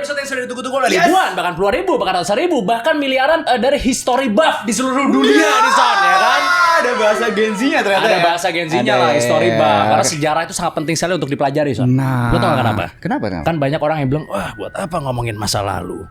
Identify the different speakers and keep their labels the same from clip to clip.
Speaker 1: episode yang sudah ditunggu-tunggu oleh ribuan, bahkan puluhan ribu, bahkan ratusan ribu, bahkan miliaran dari history buff di seluruh dunia di Son, ya kan?
Speaker 2: Ada bahasa Gen Z-nya ternyata.
Speaker 1: Ada bahasa Gen Z-nya lah, history buff. Karena sejarah itu sangat penting sekali untuk dipelajari, Son.
Speaker 2: Nah,
Speaker 1: lo tau gak kenapa?
Speaker 2: Kenapa?
Speaker 1: Kan banyak orang yang bilang, wah buat apa ngomongin masa lalu?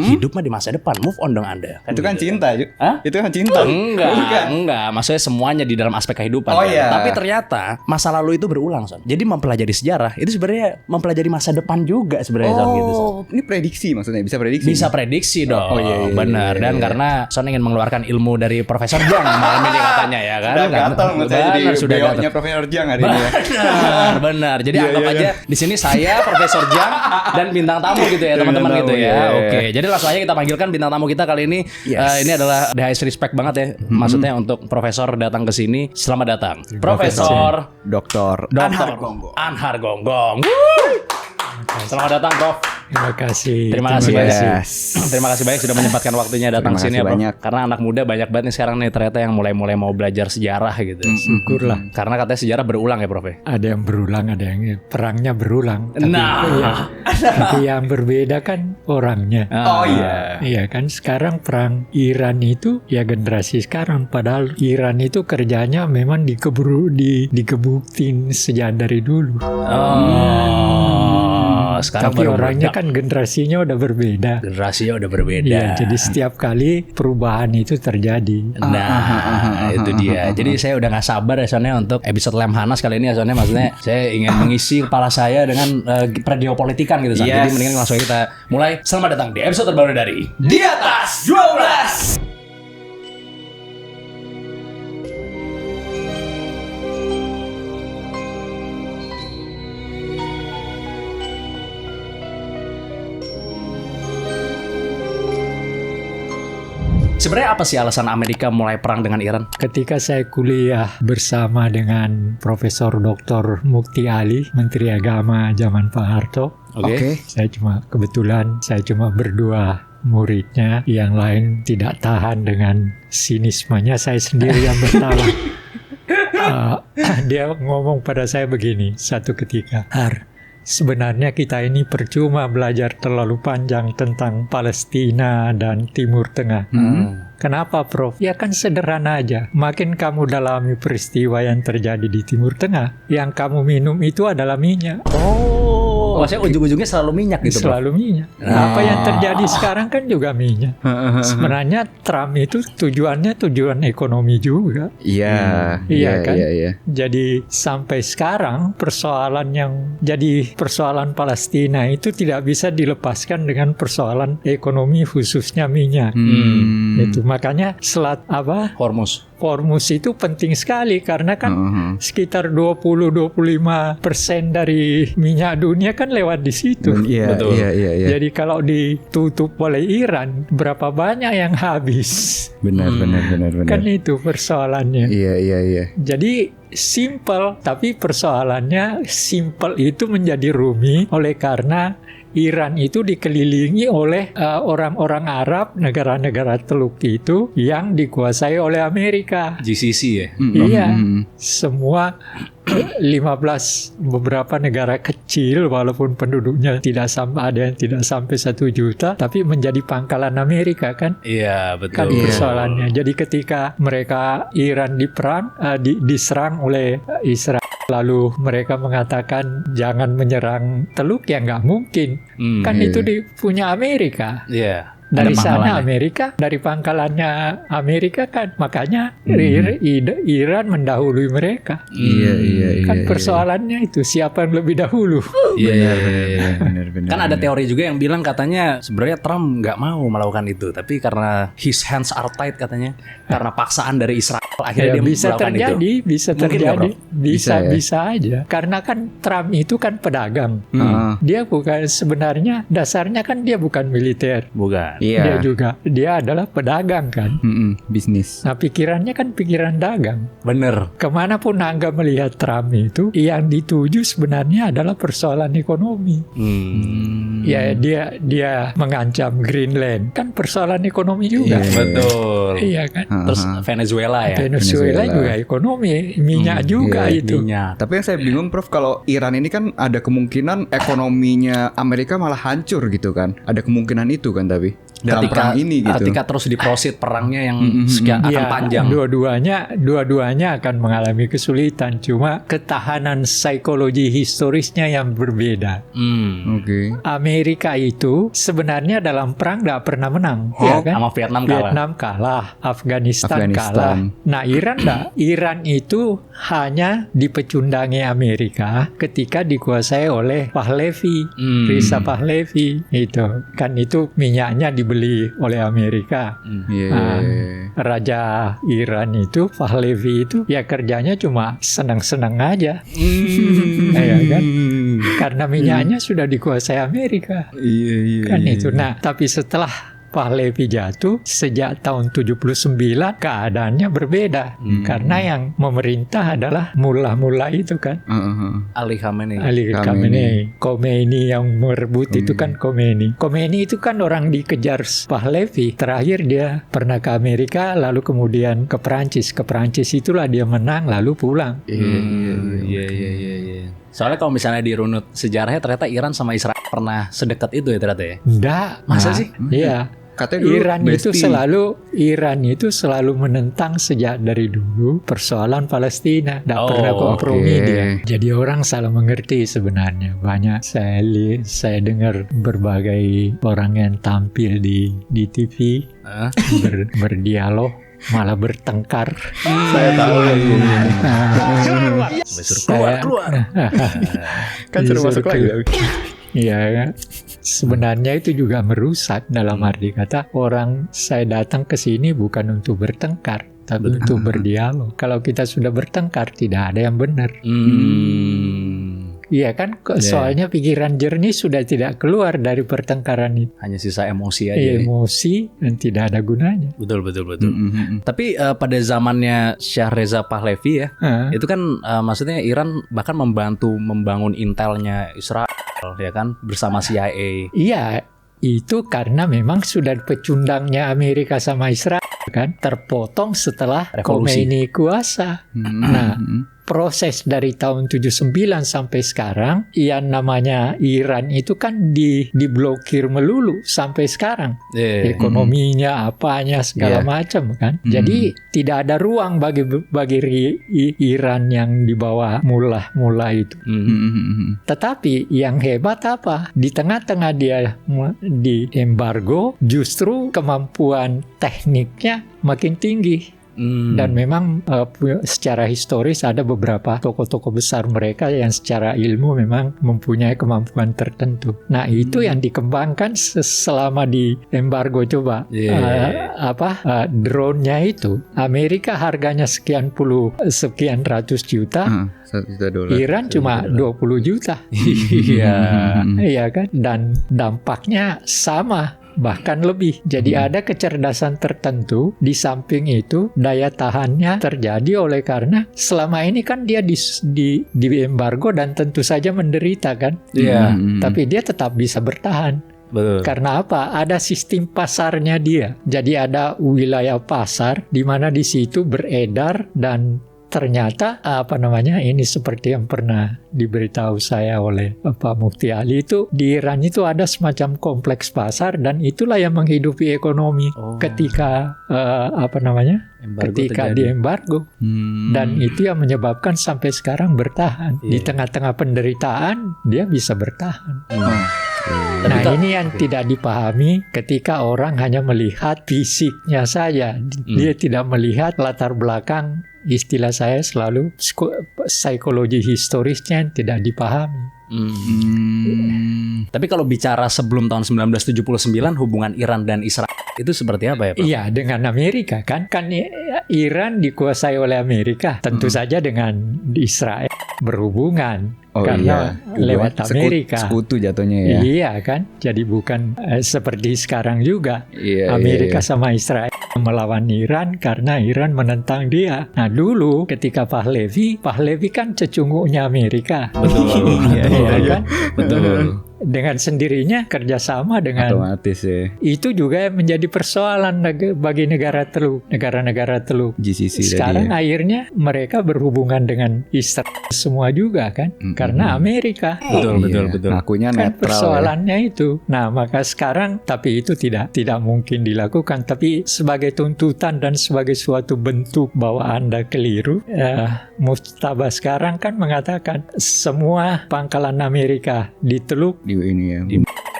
Speaker 1: Hidup mah di masa depan, move on dong Anda.
Speaker 2: Itu kan
Speaker 1: gitu.
Speaker 2: cinta,
Speaker 1: Hah?
Speaker 2: Itu kan cinta.
Speaker 1: Enggak. Maksudnya semuanya di dalam aspek kehidupan.
Speaker 2: Oh,
Speaker 1: kan?
Speaker 2: iya.
Speaker 1: Tapi ternyata masa lalu itu berulang, Son. Jadi mempelajari sejarah itu sebenarnya mempelajari masa depan juga sebenarnya, Son, gitu, Son.
Speaker 2: Ini prediksi maksudnya, bisa prediksi.
Speaker 1: Bisa prediksi dong.
Speaker 2: Oh, iya,
Speaker 1: benar. Dan karena Son ingin mengeluarkan ilmu dari Profesor Jang malam ini katanya ya kan.
Speaker 2: Sudah gatal jadi
Speaker 1: sudah
Speaker 2: BO-nya Profesor Jang hari ini ya.
Speaker 1: Benar. Jadi anggap aja di sini saya Profesor Jang dan bintang tamu gitu ya, teman-teman gitu ya. Oke. Jadi langsung aja kita panggilkan bintang tamu kita kali ini. Ini adalah the highest respect banget ya. Maksudnya untuk Profesor datang ke sini. Selamat datang. Profesor
Speaker 2: Dr.
Speaker 1: Anhar Gonggong. Selamat datang, Prof.
Speaker 3: Terima kasih.
Speaker 1: Terima kasih banyak sudah menyempatkan waktunya datang sini ya, Prof.
Speaker 2: banyak.
Speaker 1: Karena anak muda banyak banget nih sekarang nih ternyata yang mulai mau belajar sejarah gitu.
Speaker 3: Syukurlah.
Speaker 1: Karena katanya sejarah berulang ya, Prof.
Speaker 3: Ada yang berulang, ada yang perangnya berulang. Tapi,
Speaker 1: Nah.
Speaker 3: tapi yang berbeda kan orangnya.
Speaker 2: Oh iya.
Speaker 3: Iya kan sekarang perang Iran itu ya generasi sekarang, padahal Iran itu kerjanya memang dikebukin sejak dari dulu.
Speaker 1: Sekarang
Speaker 3: Tapi
Speaker 1: baru
Speaker 3: orangnya
Speaker 1: meledak.
Speaker 3: kan generasinya udah berbeda.
Speaker 1: Generasinya udah berbeda.
Speaker 3: Iya, jadi setiap kali perubahan itu terjadi.
Speaker 1: Nah, itu dia. Jadi saya udah gak sabar ya soalnya untuk episode Lemhanas kali ini ya soalnya maksudnya saya ingin mengisi kepala saya dengan geopolitikan gitu. Jadi mendingan langsung aja kita mulai. Selamat datang di episode terbaru dari Di Atas 12. Sebenarnya apa sih alasan Amerika mulai perang dengan Iran?
Speaker 3: Ketika saya kuliah bersama dengan Profesor Dr. Mukti Ali, Menteri Agama zaman Pak Harto,
Speaker 1: Oke.
Speaker 3: saya cuma berdua muridnya, yang lain tidak tahan dengan sinismenya, saya sendiri yang bertahan. Dia ngomong pada saya begini satu ketika, Har, sebenarnya kita ini percuma belajar terlalu panjang tentang Palestina dan Timur Tengah. Kenapa, Prof? Ya kan sederhana aja. Makin kamu dalami peristiwa yang terjadi di Timur Tengah, yang kamu minum itu adalah minyak.
Speaker 1: Maksudnya ujung-ujungnya selalu minyak gitu, Bro.
Speaker 3: Selalu minyak. Apa yang terjadi sekarang kan juga minyak. Sebenarnya Trump itu tujuannya tujuan ekonomi juga.
Speaker 2: Iya.
Speaker 3: Iya kan?
Speaker 2: Iya.
Speaker 3: Jadi sampai sekarang persoalan Palestina itu tidak bisa dilepaskan dengan persoalan ekonomi khususnya minyak. Itu makanya Hormuz itu penting sekali karena kan sekitar 20-25% dari minyak dunia kan lewat di situ.
Speaker 1: Betul.
Speaker 2: Iya.
Speaker 3: Jadi kalau ditutup oleh Iran, berapa banyak yang habis?
Speaker 2: Benar.
Speaker 3: Kan itu persoalannya.
Speaker 2: Iya.
Speaker 3: Jadi simple, tapi persoalannya simple itu menjadi rumit oleh karena Iran itu dikelilingi oleh orang-orang Arab, negara-negara Teluk itu yang dikuasai oleh Amerika.
Speaker 1: GCC ya?
Speaker 3: Iya, semua 15 beberapa negara kecil walaupun penduduknya ada yang tidak sampai 1 juta, tapi menjadi pangkalan Amerika kan?
Speaker 1: Iya, betul.
Speaker 3: Kan persoalannya. Jadi ketika Iran diserang oleh Israel, lalu mereka mengatakan jangan menyerang Teluk, ya nggak mungkin. Kan itu punya Amerika.
Speaker 1: Iya.
Speaker 3: Dari sana Amerika, dari pangkalannya Amerika kan, makanya Iran mendahului mereka.
Speaker 2: Iya.
Speaker 3: Kan persoalannya itu siapa yang lebih dahulu.
Speaker 1: Iya.
Speaker 2: Benar.
Speaker 1: Kan ada teori juga yang bilang katanya sebenarnya Trump nggak mau melakukan itu, tapi karena his hands are tied katanya, karena paksaan dari Israel akhirnya dia
Speaker 3: bisa
Speaker 1: melakukan
Speaker 3: terjadi,
Speaker 1: itu.
Speaker 3: bisa
Speaker 1: Mungkin nggak,
Speaker 3: terjadi,
Speaker 1: Bro?
Speaker 3: bisa aja. Karena kan Trump itu kan pedagang. Dia bukan sebenarnya dasarnya kan dia bukan militer.
Speaker 1: Bukan.
Speaker 3: Dia adalah pedagang kan.
Speaker 2: Bisnis.
Speaker 3: Nah pikirannya kan pikiran dagang.
Speaker 1: Bener.
Speaker 3: Kemanapun Angga melihat Trump itu, yang dituju sebenarnya adalah persoalan ekonomi. Ya dia mengancam Greenland, kan persoalan ekonomi juga.
Speaker 1: Betul.
Speaker 3: Iya kan.
Speaker 1: Terus Venezuela ya.
Speaker 3: Venezuela juga ekonomi, minyak juga
Speaker 2: iya,
Speaker 3: itu.
Speaker 1: Minyak.
Speaker 2: Tapi yang saya bingung Prof, kalau Iran ini kan ada kemungkinan ekonominya Amerika malah hancur gitu kan. Ada kemungkinan itu kan tapi dalam perang ini gitu.
Speaker 1: Ketika terus diprosit perangnya yang sekian akan
Speaker 3: Ya,
Speaker 1: panjang.
Speaker 3: dua-duanya akan mengalami kesulitan. Cuma ketahanan psikologi historisnya yang berbeda.
Speaker 2: Oke.
Speaker 3: Amerika itu sebenarnya dalam perang tidak pernah menang, ya kan?
Speaker 1: Sama Vietnam kalah.
Speaker 3: Vietnam kalah, Afghanistan kalah. Nah, Iran enggak. Iran itu hanya dipecundangi Amerika ketika dikuasai oleh Pahlavi, Reza Pahlavi. Itu kan itu minyaknya dibeli oleh Amerika.
Speaker 2: Iya.
Speaker 3: Nah, Raja Iran itu Pahlavi itu ya kerjanya cuma senang-senang aja. Ya kan? Karena minyaknya sudah dikuasai Amerika.
Speaker 2: Iya.
Speaker 3: Kan itu. Nah, tapi setelah Pahlavi jatuh sejak tahun 79 keadaannya berbeda. Karena yang memerintah adalah mullah-mullah itu kan.
Speaker 1: Ali Khamenei.
Speaker 3: Ali Khamenei. Khomeini yang merebut itu kan Khomeini. Khomeini itu kan orang dikejar Pahlavi. Terakhir dia pernah ke Amerika lalu kemudian ke Perancis. Ke Perancis itulah dia menang lalu pulang.
Speaker 1: Iya. Soalnya kalau misalnya dirunut sejarahnya ternyata Iran sama Israel pernah sedekat itu ya ternyata ya.
Speaker 3: Enggak.
Speaker 1: Masa sih?
Speaker 3: Iya.
Speaker 2: Katanya dulu
Speaker 3: Iran itu selalu menentang sejak dari dulu persoalan Palestina. Tidak pernah kompromi dia. Jadi orang salah mengerti sebenarnya. Banyak saya dengar berbagai orang yang tampil di TV berdialog malah bertengkar.
Speaker 1: Saya tahu. Keluar.
Speaker 2: kan sudah masuk lagi.
Speaker 3: Iya kan. Sebenarnya itu juga merusak dalam arti kata orang saya datang ke sini bukan untuk bertengkar tapi untuk berdialog. Kalau kita sudah bertengkar tidak ada yang benar. Iya kan, soalnya pikiran jernih sudah tidak keluar dari pertengkaran itu.
Speaker 1: Hanya sisa emosi aja.
Speaker 3: Emosi dan tidak ada gunanya.
Speaker 1: Betul. Tapi pada zamannya Shah Reza Pahlavi ya, itu kan maksudnya Iran bahkan membantu membangun intelnya Israel ya kan bersama CIA.
Speaker 3: Iya, itu karena memang sudah pecundangnya Amerika sama Israel kan terpotong setelah
Speaker 1: Revolusi.
Speaker 3: Khomeini kuasa. Nah, proses dari tahun 79 sampai sekarang yang namanya Iran itu kan diblokir melulu sampai sekarang. Ekonominya, apanya segala macam kan. Jadi tidak ada ruang bagi Iran yang di bawah mullah itu. Tetapi yang hebat apa? Di tengah-tengah dia di embargo, justru kemampuan tekniknya makin tinggi. Dan memang secara historis ada beberapa tokoh-tokoh besar mereka yang secara ilmu memang mempunyai kemampuan tertentu. Nah itu yang dikembangkan selama di embargo. Coba drone-nya itu Amerika harganya sekian ratus juta,
Speaker 2: $1 juta.
Speaker 3: Iran cuma 20 juta. Iya kan, dan dampaknya sama bahkan lebih. Jadi ada kecerdasan tertentu. Di samping itu daya tahannya terjadi oleh karena selama ini kan dia di embargo dan tentu saja menderita kan. Tapi dia tetap bisa bertahan.
Speaker 1: Betul.
Speaker 3: Karena apa? Ada sistem pasarnya dia. Jadi ada wilayah pasar di mana di situ beredar dan ternyata ini seperti yang pernah diberitahu saya oleh Pak Mukti Ali itu di Iran itu ada semacam kompleks pasar dan itulah yang menghidupi ekonomi ketika ketika di embargo dan itu yang menyebabkan sampai sekarang bertahan di tengah-tengah penderitaan dia bisa bertahan. Nah ini yang tidak dipahami ketika orang hanya melihat fisiknya saja, dia tidak melihat latar belakang. Istilah saya selalu psikologi historisnya yang tidak dipahami.
Speaker 1: Tapi kalau bicara sebelum tahun 1979 hubungan Iran dan Israel itu seperti apa ya Pak?
Speaker 3: Iya dengan Amerika kan Iran dikuasai oleh Amerika tentu saja dengan Israel berhubungan karena lewat Amerika
Speaker 2: sekutu jatuhnya ya.
Speaker 3: Iya kan, jadi bukan seperti sekarang juga Amerika sama Israel melawan Iran karena Iran menentang dia. Nah dulu ketika Pahlavi kan cecunguknya Amerika.
Speaker 1: Betul. Iya kan? Betul.
Speaker 3: dengan sendirinya kerjasama dengan
Speaker 2: Otomatis ya.
Speaker 3: itu juga menjadi persoalan bagi negara Teluk, negara-negara Teluk.
Speaker 2: GCC
Speaker 3: Sekarang
Speaker 2: tadi ya.
Speaker 3: akhirnya mereka berhubungan dengan Israel semua juga kan, karena Amerika.
Speaker 1: Betul.
Speaker 2: Ngakunya
Speaker 3: Kan
Speaker 2: netral ya.
Speaker 3: persoalannya itu. Nah, maka sekarang tapi itu tidak mungkin dilakukan. Tapi sebagai tuntutan dan sebagai suatu bentuk bahwa Anda keliru, Mustafa sekarang kan mengatakan semua pangkalan Amerika di Teluk
Speaker 2: Di ini ya.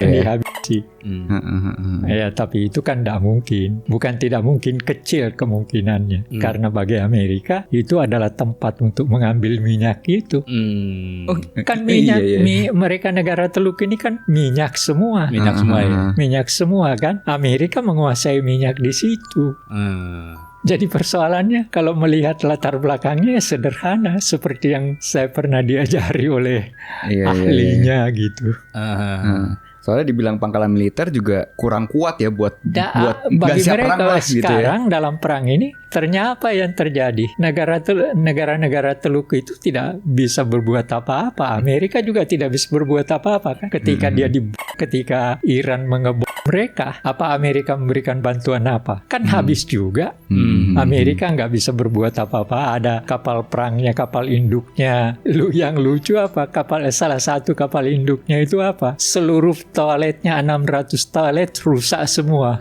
Speaker 3: dihabisi. Ya, tapi itu kan tidak mungkin. Bukan tidak mungkin, kecil kemungkinannya. Karena bagi Amerika itu adalah tempat untuk mengambil minyak itu. Kan minyak, mereka negara Teluk ini kan minyak semua.
Speaker 1: Minyak semua ya.
Speaker 3: Minyak semua kan. Amerika menguasai minyak di situ. Jadi persoalannya kalau melihat latar belakangnya sederhana seperti yang saya pernah diajari oleh ahlinya gitu.
Speaker 2: Soalnya dibilang pangkalan militer juga kurang kuat ya buat
Speaker 3: bagi
Speaker 2: nggak siap perang
Speaker 3: mereka
Speaker 2: lah gitu ya.
Speaker 3: sekarang dalam perang ini ternyata apa yang terjadi? Negara-negara Teluk itu tidak bisa berbuat apa-apa. Amerika juga tidak bisa berbuat apa-apa kan? Ketika Iran mengebom mereka, apa Amerika memberikan bantuan apa? Kan habis juga. Amerika nggak bisa berbuat apa-apa. Ada kapal perangnya, kapal induknya. Yang lucu apa? Salah satu kapal induknya itu apa? Seluruh toiletnya 600 toilet rusak semua.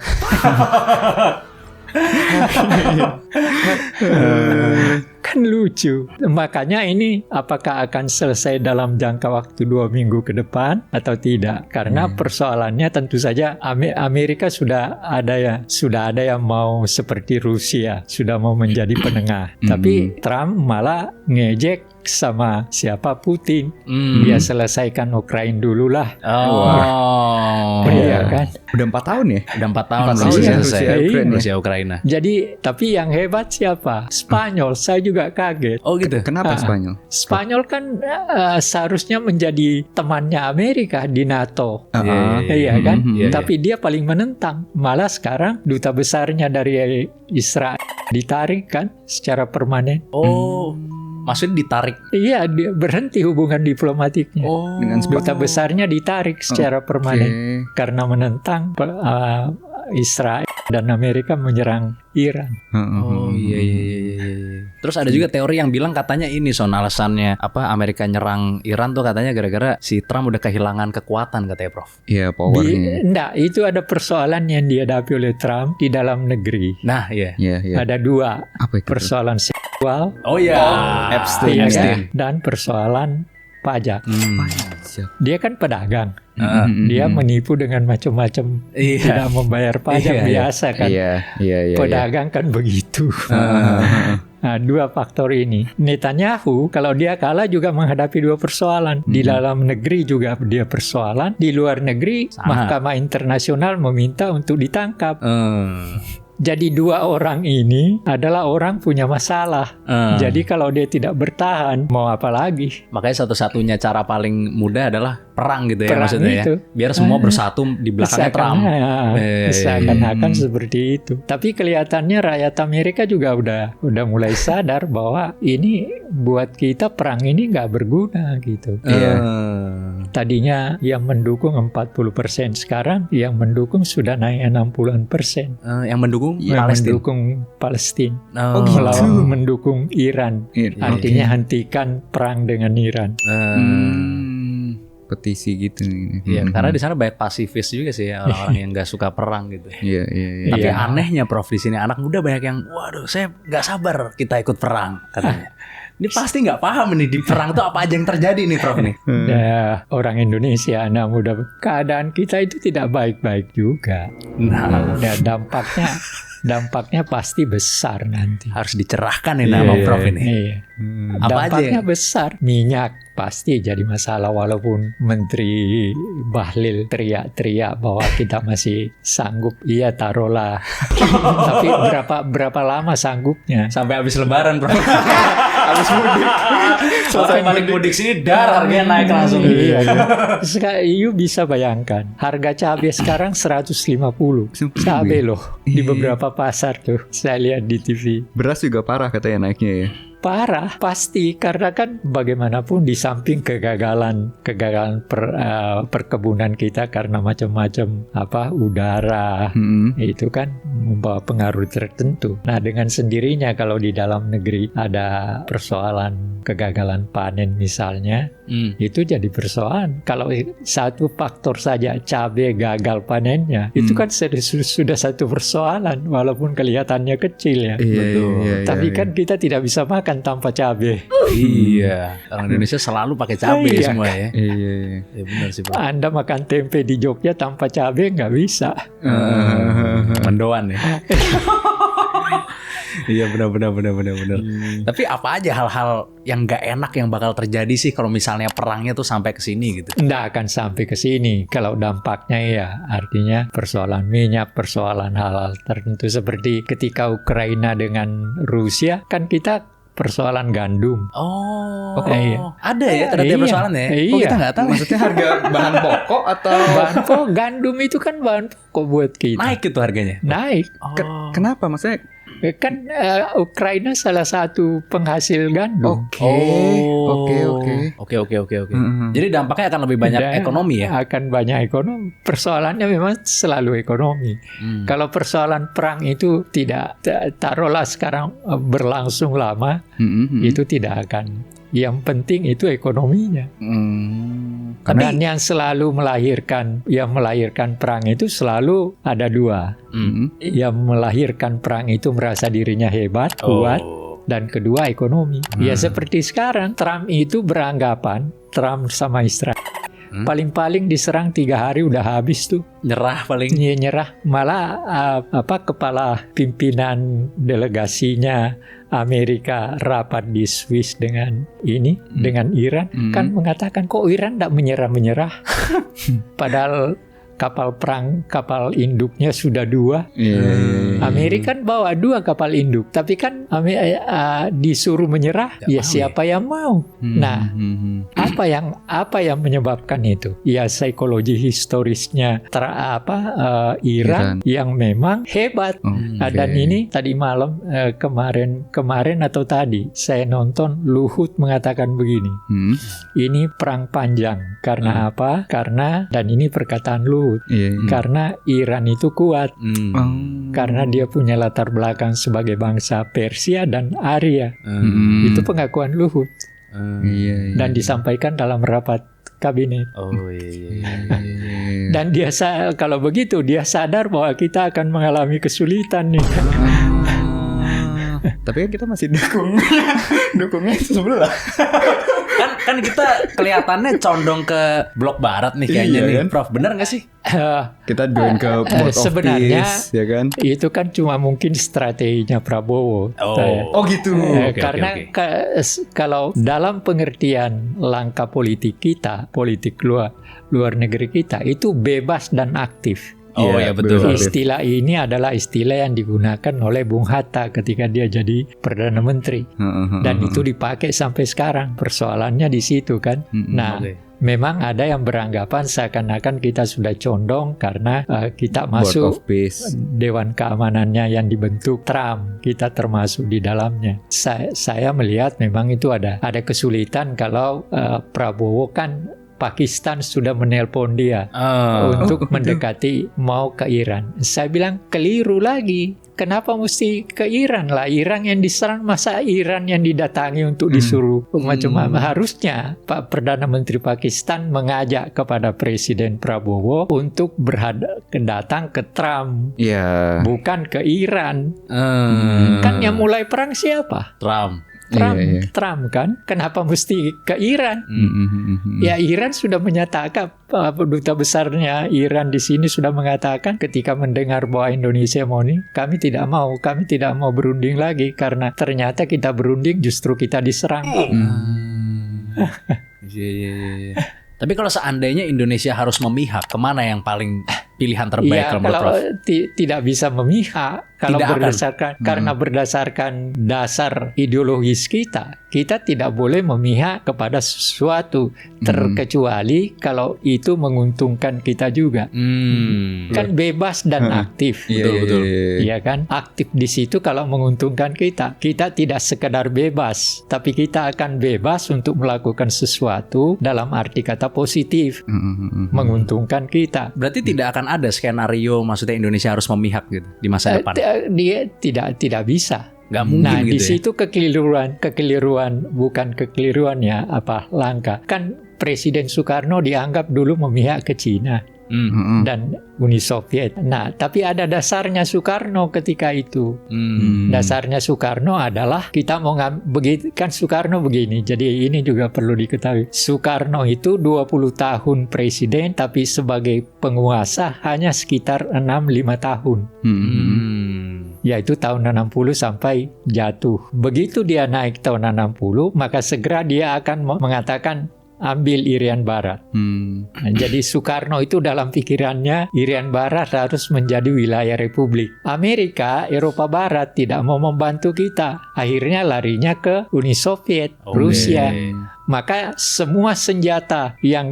Speaker 3: Kan lucu. Makanya ini apakah akan selesai dalam jangka waktu 2 minggu ke depan atau tidak? Karena persoalannya tentu saja Amerika sudah ada yang mau seperti Rusia, sudah mau menjadi penengah. Tapi Trump malah ngejek sama siapa Putin. Dia selesaikan Ukraina dulu lah. Iya kan?
Speaker 2: Udah 4 tahun ya?
Speaker 1: Udah 4 tahun Rusia Ukraina.
Speaker 3: Jadi tapi yang hebat siapa? Spanyol. Saya juga kaget.
Speaker 1: Oh gitu.
Speaker 2: Kenapa Spanyol?
Speaker 3: Spanyol kan seharusnya menjadi temannya Amerika di NATO. Iya kan? Tapi dia paling menentang. Malah sekarang duta besarnya dari Israel ditarik kan secara permanen.
Speaker 1: Maksudnya ditarik?
Speaker 3: Iya, dia berhenti hubungan diplomatiknya.
Speaker 2: Dengan
Speaker 3: duta besarnya ditarik secara permanen karena menentang Israel dan Amerika menyerang Iran.
Speaker 1: Iya. Terus ada juga teori yang bilang katanya ini alasannya Amerika nyerang Iran tuh katanya gara-gara si Trump udah kehilangan kekuatan katanya Prof.
Speaker 2: Iya, powernya.
Speaker 3: Enggak, itu ada persoalan yang dihadapi oleh Trump di dalam negeri.
Speaker 1: Nah, iya.
Speaker 3: Ada 2
Speaker 2: Apa itu?
Speaker 3: persoalan seksual.
Speaker 2: Epstein.
Speaker 3: Dan persoalan pajak. Dia kan pedagang. Dia menipu dengan macam-macam, tidak membayar pajak biasa kan. Pedagang kan begitu. Nah, 2 faktor ini. Netanyahu kalau dia kalah juga menghadapi 2 persoalan. Di dalam negeri juga dia persoalan. Di luar negeri Mahkamah Internasional meminta untuk ditangkap. Jadi 2 orang ini adalah orang punya masalah. Jadi kalau dia tidak bertahan, mau apa lagi?
Speaker 1: Makanya satu-satunya cara paling mudah adalah perang gitu ya, maksudnya
Speaker 3: itu.
Speaker 1: ya. Biar semua bersatu di belakangnya Trump.
Speaker 3: Seakan-akan seperti itu. Tapi kelihatannya rakyat Amerika juga udah mulai sadar bahwa ini buat kita perang ini nggak berguna gitu. Tadinya yang mendukung 40%, sekarang yang mendukung sudah naik 60%.
Speaker 1: Yang mendukung
Speaker 3: mendukung Palestina. Mendukung Iran. Artinya hentikan perang dengan Iran.
Speaker 2: Petisi gitu.
Speaker 1: Iya, karena di sana banyak pasifis juga sih ya, orang-orang yang nggak suka perang gitu.
Speaker 2: Iya.
Speaker 1: Tapi anehnya Prof, di sini anak muda banyak yang, waduh, saya nggak sabar kita ikut perang katanya. Ini pasti nggak paham nih di perang tuh apa aja yang terjadi nih Prof nih.
Speaker 3: Orang Indonesia anak muda, keadaan kita itu tidak baik-baik juga. Dampaknya pasti besar nanti.
Speaker 1: Harus dicerahkan nih nama Prof ini.
Speaker 3: Dampaknya besar. Minyak pasti jadi masalah walaupun Menteri Bahlil teriak-teriak bahwa kita masih sanggup. Iya, taruhlah. Tapi berapa lama sanggupnya?
Speaker 1: Sampai habis Lebaran, Prof. Habis mudik. Selesai balik mudik sini harganya naik langsung.
Speaker 3: Iya. Sekarang you bisa bayangkan harga cabai sekarang 150. Cabai loh di beberapa pasar tuh. Saya lihat di TV.
Speaker 2: Beras juga parah katanya naiknya ya.
Speaker 3: parah pasti, karena kan bagaimanapun di samping kegagalan perkebunan kita karena macam-macam udara itu kan membawa pengaruh tertentu. Nah, dengan sendirinya kalau di dalam negeri ada persoalan kegagalan panen misalnya, itu jadi persoalan. Kalau satu faktor saja cabai gagal panennya, itu kan sudah satu persoalan walaupun kelihatannya kecil ya.
Speaker 2: Betul.
Speaker 3: Tapi kan kita tidak bisa makan tanpa cabai.
Speaker 1: Iya, orang Indonesia selalu pakai cabai semua ya.
Speaker 2: Iya.
Speaker 1: Ya benar sih, Pak.
Speaker 3: Anda makan tempe di Jogja tanpa cabai nggak bisa.
Speaker 1: Mendoan ya. Iya benar. Tapi apa aja hal-hal yang nggak enak yang bakal terjadi sih kalau misalnya perangnya tuh sampai ke sini gitu?
Speaker 3: Nggak akan sampai ke sini. Kalau dampaknya ya artinya persoalan minyak, persoalan hal-hal tertentu seperti ketika Ukraina dengan Rusia kan kita persoalan gandum.
Speaker 1: Ada ya ternyata persoalan ya? Kok kita nggak tahu?
Speaker 2: Maksudnya harga bahan pokok atau
Speaker 3: bahan pokok gandum itu kan bahan pokok buat kita.
Speaker 1: Naik itu harganya?
Speaker 3: Naik.
Speaker 2: Kenapa maksudnya?
Speaker 3: Kan Ukraina salah satu penghasil gandum.
Speaker 2: Oke.
Speaker 1: Jadi dampaknya akan lebih banyak ekonomi ya?
Speaker 3: Akan banyak ekonomi. Persoalannya memang selalu ekonomi. Kalau persoalan perang itu tidak, taruhlah sekarang berlangsung lama, itu tidak akan. Yang penting itu ekonominya. Dan yang selalu melahirkan perang itu selalu ada dua. Yang melahirkan perang itu merasa dirinya hebat, kuat, dan kedua ekonomi. Ya seperti sekarang Trump itu beranggapan Trump sama Israel paling-paling diserang 3 hari udah habis tuh.
Speaker 1: Nyerah paling.
Speaker 3: Iya nyerah. Malah kepala pimpinan delegasinya Amerika rapat di Swiss dengan dengan Iran kan mengatakan kok Iran tidak menyerah. Padahal kapal induknya sudah 2. Amerika kan bawa 2 kapal induk, tapi kan disuruh menyerah, siapa yang mau? Nah, apa yang menyebabkan itu? Ya psikologi historisnya Iran yang memang hebat. Dan ini tadi malam kemarin atau tadi saya nonton Luhut mengatakan begini. Ini perang panjang karena apa? Karena dan ini perkataan Luhut. Karena Iran itu kuat, karena dia punya latar belakang sebagai bangsa Persia dan Arya. Itu pengakuan Luhut, dan disampaikan dalam rapat kabinet. Dan dia kalau begitu dia sadar bahwa kita akan mengalami kesulitan nih.
Speaker 2: Tapi kan kita masih dukungnya itu sebelah.
Speaker 1: kan kita kelihatannya condong ke blok barat nih kayaknya nih, kan? Prof. Bener nggak sih?
Speaker 2: Kita join ke Board of
Speaker 3: sebenarnya
Speaker 2: Peace, ya kan?
Speaker 3: Itu kan cuma mungkin strateginya Prabowo.
Speaker 2: Gitu.
Speaker 3: Karena kalau dalam pengertian langkah politik kita, politik luar negeri kita itu bebas dan aktif.
Speaker 1: Ya betul.
Speaker 3: Istilah ini adalah istilah yang digunakan oleh Bung Hatta ketika dia jadi Perdana Menteri. Dan itu dipakai sampai sekarang. Persoalannya di situ kan. Memang ada yang beranggapan seakan-akan kita sudah condong karena kita masuk Dewan Keamanannya yang dibentuk Trump. Kita termasuk di dalamnya. Saya melihat memang itu ada kesulitan kalau Prabowo kan Pakistan sudah menelpon dia untuk mendekati mau ke Iran. Saya bilang keliru lagi. Kenapa mesti ke Iran lah? Iran yang diserang, masa Iran yang didatangi untuk disuruh macam-macam? Harusnya Pak Perdana Menteri Pakistan mengajak kepada Presiden Prabowo untuk datang ke Trump, bukan ke Iran. Kan yang mulai perang siapa? Trump kan, kenapa mesti ke Iran? Ya Iran sudah menyatakan, duta besarnya Iran di sini sudah mengatakan ketika mendengar bahwa Indonesia mau ini, kami tidak mau berunding lagi karena ternyata kita berunding justru kita diserang.
Speaker 1: Tapi kalau seandainya Indonesia harus memihak, kemana yang paling pilihan terbaik
Speaker 3: Ya,
Speaker 1: kalau menurut
Speaker 3: kalau
Speaker 1: Prof?
Speaker 3: tidak bisa memihak, kalau
Speaker 1: Tidak akan.
Speaker 3: berdasarkan karena berdasarkan dasar ideologis kita tidak boleh memihak kepada sesuatu terkecuali kalau itu menguntungkan kita juga. Kan bebas dan aktif.
Speaker 1: Betul.
Speaker 3: Iya kan? Aktif di situ kalau menguntungkan kita. Kita tidak sekedar bebas, tapi kita akan bebas untuk melakukan sesuatu dalam arti kata positif, menguntungkan kita.
Speaker 1: Berarti tidak akan ada skenario maksudnya Indonesia harus memihak gitu di masa depan.
Speaker 3: Dia tidak bisa.
Speaker 1: Nggak mungkin
Speaker 3: Nah,
Speaker 1: gitu
Speaker 3: di situ kekeliruan bukan kekeliruan ya, langka. Kan Presiden Soekarno dianggap dulu memihak ke Cina dan Uni Soviet. Nah, tapi ada dasarnya Soekarno ketika itu. Dasarnya Soekarno adalah kita mau begitu kan Soekarno begini. Jadi ini juga perlu diketahui. Soekarno itu 20 tahun presiden tapi sebagai penguasa hanya sekitar 6-5 tahun. Yaitu tahun 60 sampai jatuh. Begitu dia naik tahun 60, maka segera dia akan mengatakan ambil Irian Barat. Nah, jadi Soekarno itu dalam pikirannya Irian Barat harus menjadi wilayah republik. Amerika, Eropa Barat tidak mau membantu kita. Akhirnya larinya ke Uni Soviet, Rusia. Maka semua senjata yang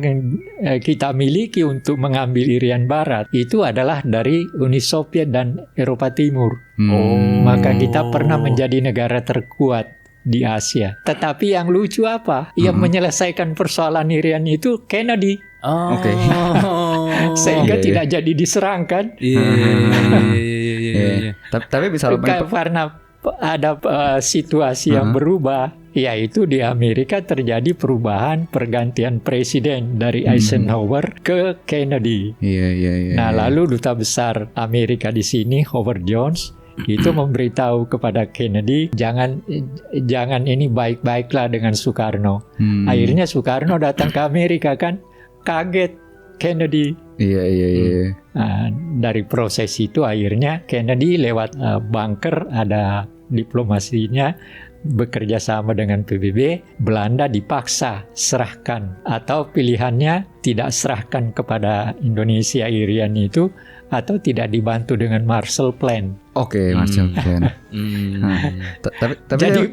Speaker 3: kita miliki untuk mengambil Irian Barat itu adalah dari Uni Soviet dan Eropa Timur. Maka kita pernah menjadi negara terkuat di Asia. Tetapi yang lucu apa? Yang menyelesaikan persoalan Irian itu Kennedy.
Speaker 2: Oke.
Speaker 3: Sehingga tidak jadi diserang kan?
Speaker 2: Iya. Tapi bisa
Speaker 3: karena ada situasi yang berubah, yaitu di Amerika terjadi perubahan pergantian presiden dari Eisenhower ke Kennedy.
Speaker 2: Iya.
Speaker 3: Nah, lalu duta besar Amerika di sini Howard Jones itu memberitahu kepada Kennedy jangan ini baik-baiklah dengan Soekarno. Akhirnya Soekarno datang ke Amerika kan, kaget Kennedy.
Speaker 2: Iya.
Speaker 3: Nah, dari proses itu akhirnya Kennedy lewat bunker ada diplomasinya bekerja sama dengan PBB, Belanda dipaksa serahkan atau pilihannya tidak serahkan kepada Indonesia Irian itu atau tidak dibantu dengan Marshall Plan.
Speaker 2: Oke, Marshall Plan. Tapi
Speaker 3: jadi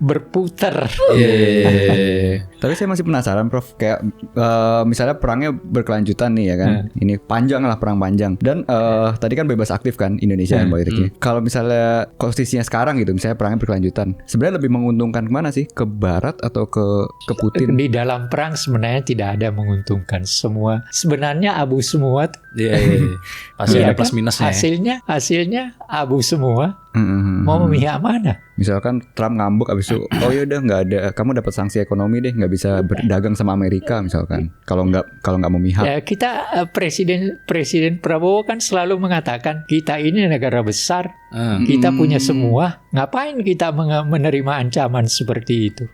Speaker 3: berputar.
Speaker 2: Tapi saya masih penasaran, Prof. Kayak misalnya perangnya berkelanjutan nih ya kan. Ini panjang lah, perang panjang. Dan tadi kan bebas aktif kan Indonesia yang politiknya. Kalau misalnya posisinya sekarang gitu, misalnya perangnya berkelanjutan, sebenarnya lebih menguntungkan kemana sih? Ke Barat atau ke Putin?
Speaker 3: Di dalam perang sebenarnya tidak ada yang menguntungkan. Semua sebenarnya abu semua.
Speaker 1: Iya. Pasti ada plus minusnya.
Speaker 3: Hasilnya abu semua. Mau memihak mana?
Speaker 2: Misalkan Trump ngambek abis itu, oh ya udah nggak ada, kamu dapat sanksi ekonomi deh, nggak bisa berdagang sama Amerika misalkan. Kalau nggak memihak. Ya,
Speaker 3: kita Presiden Prabowo kan selalu mengatakan kita ini negara besar, kita punya semua, ngapain kita menerima ancaman seperti itu?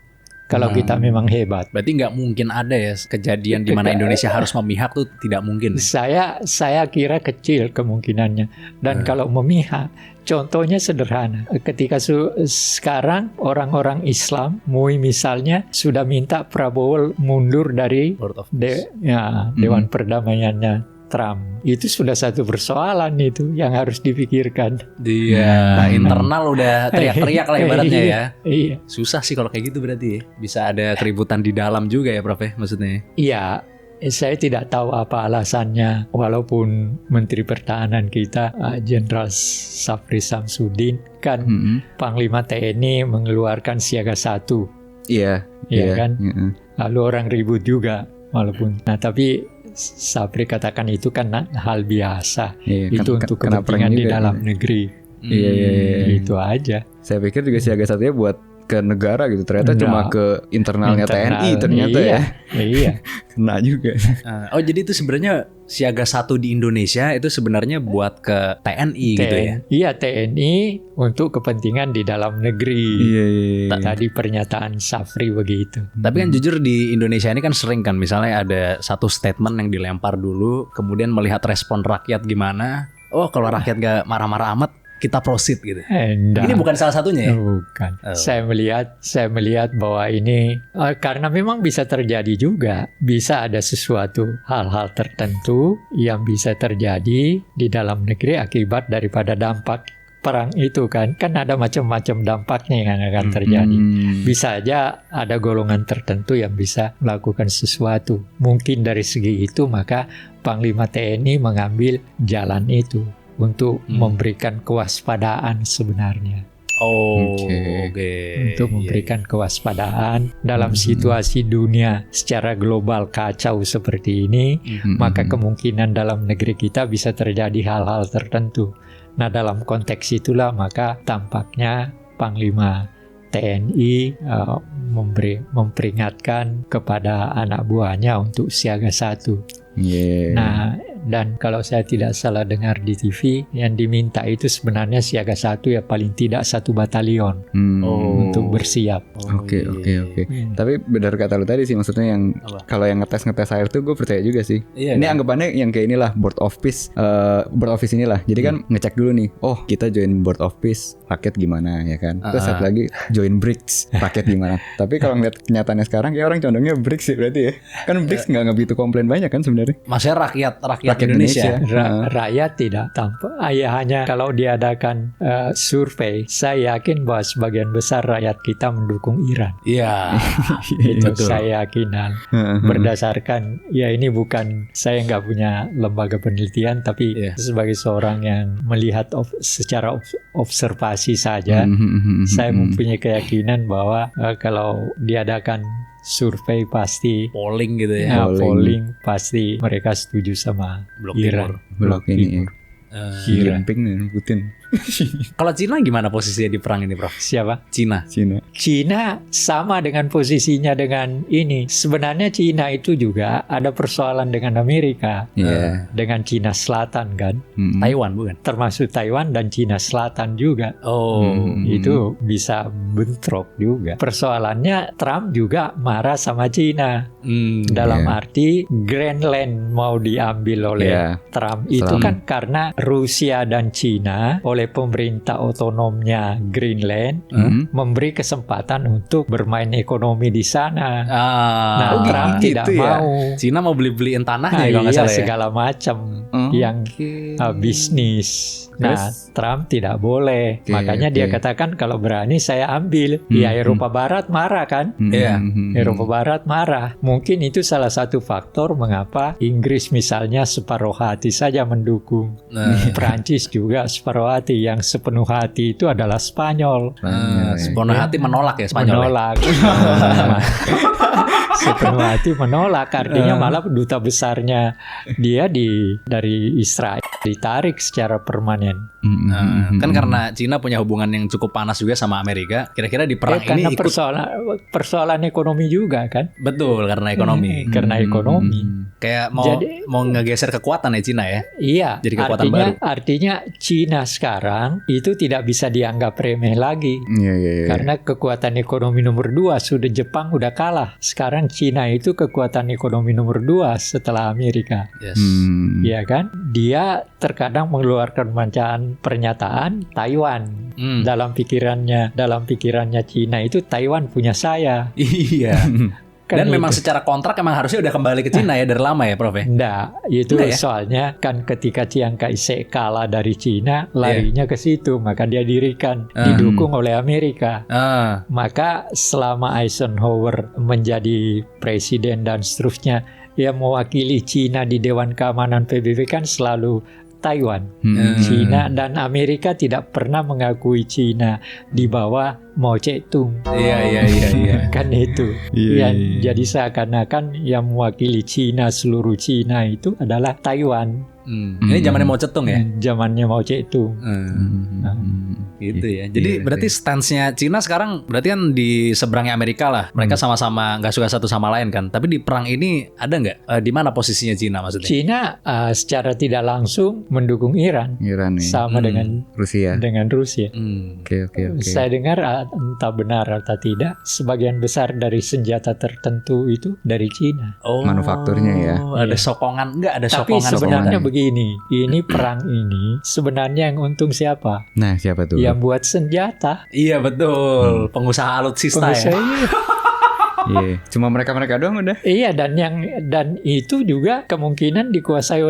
Speaker 3: Kalau kita memang hebat.
Speaker 1: Berarti nggak mungkin ada ya kejadian di mana Indonesia harus memihak tuh tidak mungkin.
Speaker 3: Saya kira kecil kemungkinannya. Dan kalau memihak, contohnya sederhana. Ketika sekarang orang-orang Islam, MUI misalnya, sudah minta Prabowo mundur dari Dewan Perdamaiannya Trump. Itu sudah satu persoalan itu yang harus dipikirkan.
Speaker 1: Dia internal udah teriak-teriak lah ibaratnya ya.
Speaker 3: Iya.
Speaker 1: Susah sih kalau kayak gitu berarti ya. Bisa ada keributan di dalam juga ya Prof ya maksudnya.
Speaker 3: Iya. Saya tidak tahu apa alasannya, walaupun Menteri Pertahanan kita Jenderal Safri Samsudin kan Panglima TNI mengeluarkan siaga 1.
Speaker 2: Iya
Speaker 3: kan. Lalu orang ribut juga walaupun. Nah tapi Safri katakan itu kan hal biasa. Itu untuk kepentingan di dalam negeri.
Speaker 2: Iya.
Speaker 3: Itu aja.
Speaker 2: Saya pikir juga siaga 1-nya buat ke negara gitu. Ternyata cuma ke internalnya TNI ternyata ya.
Speaker 3: Iya.
Speaker 2: Kena juga.
Speaker 1: Oh jadi itu sebenarnya siaga 1 di Indonesia itu sebenarnya buat ke TNI gitu ya?
Speaker 3: Iya, TNI untuk kepentingan di dalam negeri.
Speaker 2: Iya.
Speaker 3: Tadi pernyataan Safri begitu.
Speaker 1: Tapi kan jujur di Indonesia ini kan sering kan misalnya ada satu statement yang dilempar dulu, kemudian melihat respon rakyat gimana. Oh kalau rakyat gak marah-marah amat, kita proceed gitu.
Speaker 3: Enggak.
Speaker 1: Ini bukan salah satunya ya?
Speaker 3: Bukan.
Speaker 1: Oh.
Speaker 3: Saya melihat bahwa ini karena memang bisa terjadi juga, bisa ada sesuatu hal-hal tertentu yang bisa terjadi di dalam negeri akibat daripada dampak perang itu kan ada macam-macam dampaknya yang akan terjadi. Bisa aja ada golongan tertentu yang bisa melakukan sesuatu. Mungkin dari segi itu maka Panglima TNI mengambil jalan itu untuk memberikan kewaspadaan sebenarnya. Untuk memberikan kewaspadaan dalam situasi dunia secara global kacau seperti ini, maka kemungkinan dalam negeri kita bisa terjadi hal-hal tertentu. Nah, dalam konteks itulah maka tampaknya Panglima TNI memperingatkan kepada anak buahnya untuk siaga 1. Nah, dan kalau saya tidak salah dengar di TV, yang diminta itu sebenarnya siaga 1 ya paling tidak 1 batalion untuk bersiap.
Speaker 2: Oke. Tapi benar kata lu tadi sih, maksudnya yang kalau yang ngetes air tuh gue percaya juga sih. Ini anggapannya yang kayak inilah board of peace inilah. Jadi kan ngecek dulu nih, kita join board of peace, rakyat gimana ya kan. Terus satu lagi join BRICS, rakyat gimana. Tapi kalau ngeliat kenyataannya sekarang, ya orang condongnya BRICS sih berarti ya. Kan BRICS nggak begitu komplain banyak kan sebenarnya.
Speaker 1: Maksudnya rakyat Indonesia.
Speaker 3: Rakyat tidak tampak. Hanya kalau diadakan survei, saya yakin bahwa sebagian besar rakyat kita mendukung Iran.
Speaker 1: Iya.
Speaker 3: Itu saya yakin. Berdasarkan, ya ini bukan, saya nggak punya lembaga penelitian, tapi sebagai seorang yang melihat secara observasi saja, saya mempunyai keyakinan bahwa kalau diadakan survei pasti
Speaker 1: polling gitu ya.
Speaker 3: Polling pasti mereka setuju sama
Speaker 1: Blok
Speaker 3: Iran.
Speaker 2: Blok ini.
Speaker 3: Iran.
Speaker 2: Putin.
Speaker 1: Kalau Cina gimana posisinya di perang ini, Prof?
Speaker 3: Siapa?
Speaker 1: Cina
Speaker 3: sama dengan posisinya dengan ini. Sebenarnya Cina itu juga ada persoalan dengan Amerika, dengan Cina Selatan kan,
Speaker 1: Taiwan bukan?
Speaker 3: Termasuk Taiwan dan Cina Selatan juga. Itu bisa bentrok juga. Persoalannya Trump juga marah sama Cina. Dalam arti Greenland mau diambil oleh Trump itu kan karena Rusia dan Cina oleh pemerintah otonomnya Greenland memberi kesempatan untuk bermain ekonomi di sana. Trump tidak mau.
Speaker 1: Cina mau beli-beliin tanahnya kalau nggak salah ya.
Speaker 3: Segala macam yang bisnis. Trump tidak boleh. Makanya dia katakan kalau berani saya ambil. Eropa Barat marah kan? Eropa Barat marah. Mungkin itu salah satu faktor mengapa Inggris misalnya separuh hati saja mendukung. Prancis juga separuh hati. Yang sepenuh hati itu adalah Spanyol.
Speaker 1: Sepenuh hati menolak ya Spanyol.
Speaker 3: Menolak. Sepenuh hati menolak. Artinya malah duta besarnya dia dari Israel ditarik secara permanen.
Speaker 1: Kan karena Cina punya hubungan yang cukup panas juga sama Amerika. Kira-kira di perang ini ikut
Speaker 3: persoalan ekonomi juga kan?
Speaker 1: Betul, karena ekonomi.
Speaker 3: Karena ekonomi.
Speaker 1: Kayak mau ngegeser kekuatan ya Cina ya.
Speaker 3: Iya.
Speaker 1: Jadi kekuatan baru.
Speaker 3: Artinya Cina sekarang itu tidak bisa dianggap remeh lagi. Karena kekuatan ekonomi nomor 2 sudah Jepang udah kalah. Sekarang Cina itu kekuatan ekonomi nomor 2 setelah Amerika. Iya kan? Dia terkadang mengeluarkan pernyataan Taiwan. Dalam pikirannya Cina itu Taiwan punya saya.
Speaker 1: Iya. Dan memang secara kontrak emang harusnya udah kembali ke Cina ya dari lama ya Prof ya?
Speaker 3: Enggak, itu soalnya kan ketika Chiang Kai-shek kalah dari Cina, larinya ke situ, maka dia dirikan, didukung oleh Amerika. Maka selama Eisenhower menjadi presiden dan seterusnya, yang mewakili Cina di Dewan Keamanan PBB kan selalu Taiwan. Cina dan Amerika tidak pernah mengakui Cina di bawah Mao Zedong.
Speaker 1: Iya.
Speaker 3: Kan itu. Jadi seakan-akan yang mewakili Cina, seluruh Cina itu adalah Taiwan.
Speaker 1: Ini zamannya Mao Zedong ya?
Speaker 3: Zamannya Mao Zedong.
Speaker 1: Gitu ya. Jadi berarti stance-nya Cina sekarang berarti kan di seberangnya Amerika lah. Mereka sama-sama nggak suka satu sama lain kan. Tapi di perang ini ada nggak? Di mana posisinya Cina maksudnya?
Speaker 3: Cina secara tidak langsung mendukung Iran.
Speaker 2: Iran
Speaker 3: sama dengan
Speaker 2: Rusia.
Speaker 3: Dengan Rusia.
Speaker 2: Oke.
Speaker 3: Saya dengar entah benar atau tidak, sebagian besar dari senjata tertentu itu dari Cina.
Speaker 1: Oh,
Speaker 2: manufakturnya ya.
Speaker 1: Ada sokongan, enggak ada
Speaker 3: Tapi
Speaker 1: sokongan.
Speaker 3: sebenarnya begini, ini perang ini sebenarnya yang untung siapa?
Speaker 2: Nah, siapa tuh?
Speaker 3: Yang buat senjata.
Speaker 1: Iya betul, pengusaha alutsista ya.
Speaker 3: Pengusaha.
Speaker 2: Iya, cuma mereka-mereka doang udah.
Speaker 3: Iya, dan itu juga kemungkinan dikuasai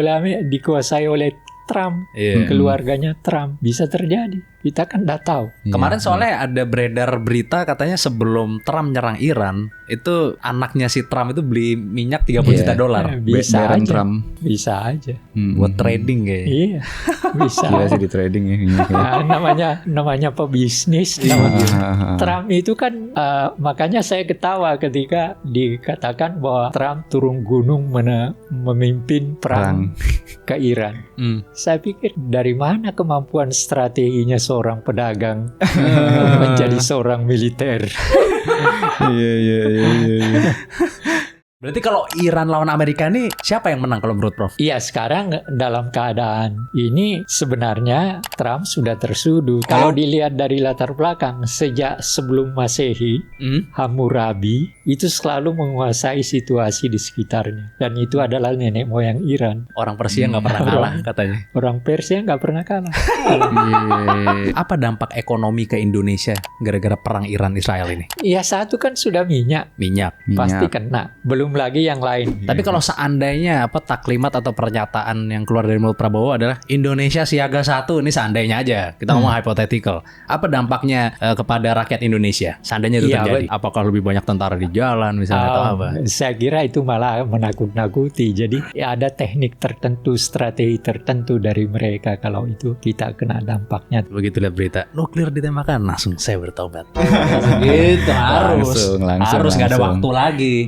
Speaker 3: oleh Trump,
Speaker 1: Iya.
Speaker 3: keluarganya Trump, bisa terjadi. Kita kan nggak tahu.
Speaker 1: Kemarin soalnya ada beredar berita katanya sebelum Trump nyerang Iran, itu anaknya si Trump itu beli minyak 30 juta dolar
Speaker 3: Bisa
Speaker 2: Baron
Speaker 3: aja.
Speaker 2: Trump.
Speaker 3: Bisa aja.
Speaker 1: buat trading kayaknya.
Speaker 3: Iya, bisa.
Speaker 2: Gila sih di trading ya.
Speaker 3: Nah, namanya pebisnis. Trump itu kan makanya saya ketawa ketika dikatakan bahwa Trump turun gunung memimpin perang ke Iran. Saya pikir dari mana kemampuan strateginya seorang pedagang menjadi seorang militer.
Speaker 2: Iya.
Speaker 1: Berarti kalau Iran lawan Amerika ini siapa yang menang kalau menurut Prof?
Speaker 3: Iya, sekarang dalam keadaan ini sebenarnya Trump sudah tersudut. Kalau dilihat dari latar belakang, sejak sebelum Masehi, Hammurabi itu selalu menguasai situasi di sekitarnya. Dan itu adalah nenek moyang Iran.
Speaker 1: Orang Persia nggak pernah kalah katanya.
Speaker 3: Orang Persia nggak pernah kalah.
Speaker 1: Apa dampak ekonomi ke Indonesia gara-gara perang Iran-Israel ini?
Speaker 3: Iya, satu kan sudah minyak. Pasti kena. Belum lagi yang lain.
Speaker 1: Tapi kalau seandainya taklimat atau pernyataan yang keluar dari mulut Prabowo adalah Indonesia siaga 1, ini seandainya aja. Kita ngomong hypothetical. Apa dampaknya kepada rakyat Indonesia? Seandainya itu terjadi. Apakah lebih banyak tentara di jalan misalnya atau apa?
Speaker 3: Saya kira itu malah menakut-nakuti. Jadi ada teknik tertentu, strategi tertentu dari mereka kalau itu kita kena dampaknya.
Speaker 1: Begitu lihat berita nuklir ditembakkan, langsung saya bertobat. Gitu harus.
Speaker 2: Langsung,
Speaker 1: harus nggak ada waktu lagi.